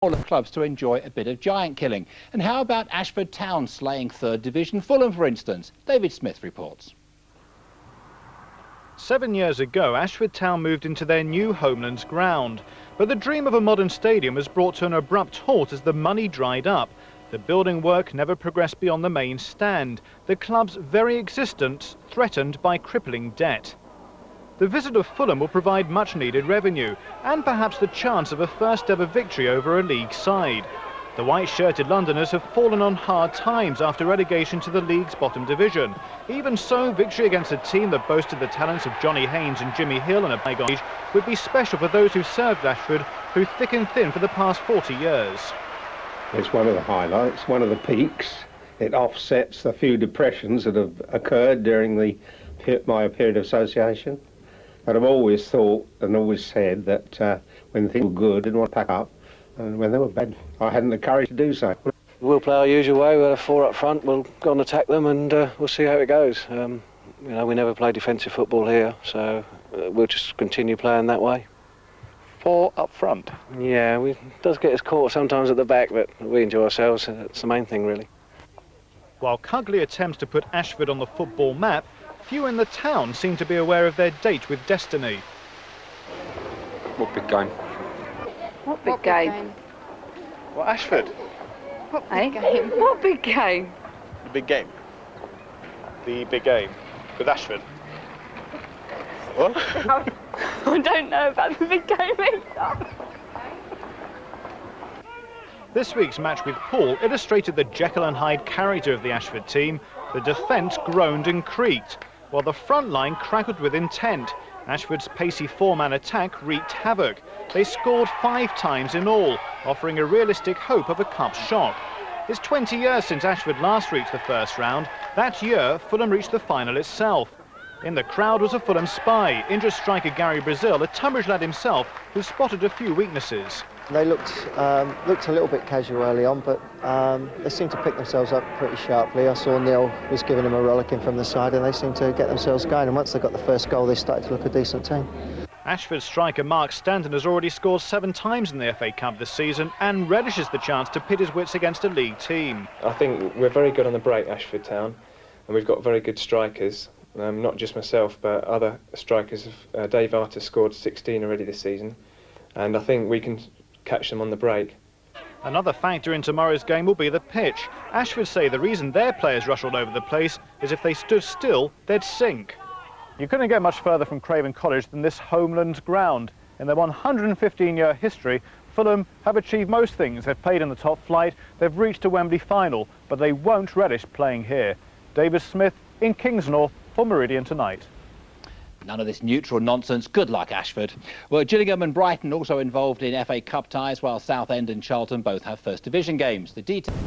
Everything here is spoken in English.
all of clubs to enjoy a bit of giant killing. And how about Ashford Town slaying 3rd Division Fulham, for instance? David Smith reports. 7 years ago, Ashford Town moved into their new homeland's ground. But the dream of a modern stadium was brought to an abrupt halt as the money dried up. The building work never progressed beyond the main stand, the club's very existence threatened by crippling debt. The visit of Fulham will provide much-needed revenue and perhaps the chance of a first-ever victory over a league side. The white-shirted Londoners have fallen on hard times after relegation to the league's bottom division. Even so, victory against a team that boasted the talents of Johnny Haynes and Jimmy Hill in a bygone age would be special for those who served Ashford through thick and thin for the past 40 years. It's one of the highlights, one of the peaks. It offsets the few depressions that have occurred during my period of association. But I've always thought and always said that when things were good, I didn't want to pack up, and when they were bad, I hadn't the courage to do so. We'll play our usual way. We'll have 4 up front. We'll go and attack them, and we'll see how it goes. You know, we never play defensive football here, so we'll just continue playing that way. 4 up front? Yeah, it does get us caught sometimes at the back, but we enjoy ourselves. That's the main thing, really. While Cugley attempts to put Ashford on the football map, few in the town seem to be aware of their date with destiny. What big game? What big game? Well, Ashford. What big game? What big game? The big game. The big game with Ashford. What? I don't know about the big game either. This week's match with Paul illustrated the Jekyll and Hyde character of the Ashford team. The defence groaned and creaked, while the front line crackled with intent. Ashford's pacey 4-man attack wreaked havoc. They scored 5 times in all, offering a realistic hope of a cup shock. It's 20 years since Ashford last reached the first round. That year, Fulham reached the final itself. In the crowd was a Fulham spy, injured striker Gary Brazil, a Tunbridge lad himself, who spotted a few weaknesses. They looked a little bit casual early on, but they seemed to pick themselves up pretty sharply. I saw Neil was giving them a rollicking from the side, and they seemed to get themselves going. And once they got the first goal, they started to look a decent team. Ashford striker Mark Stanton has already scored 7 times in the FA Cup this season and relishes the chance to pit his wits against a league team. I think we're very good on the break, Ashford Town, and we've got very good strikers. Not just myself, but other strikers. Dave Arter scored 16 already this season, and I think we can catch them on the break. Another factor in tomorrow's game will be the pitch. Ashford say the reason their players rush all over the place is if they stood still, they'd sink. You couldn't get much further from Craven Cottage than this homeland ground. In their 115-year history, Fulham have achieved most things. They've played in the top flight, they've reached a Wembley final, but they won't relish playing here. David Smith in Kingsnorth for Meridian Tonight. None of this neutral nonsense. Good luck, Ashford. Well, Gillingham and Brighton also involved in FA Cup ties, while Southend and Charlton both have First Division games. The details.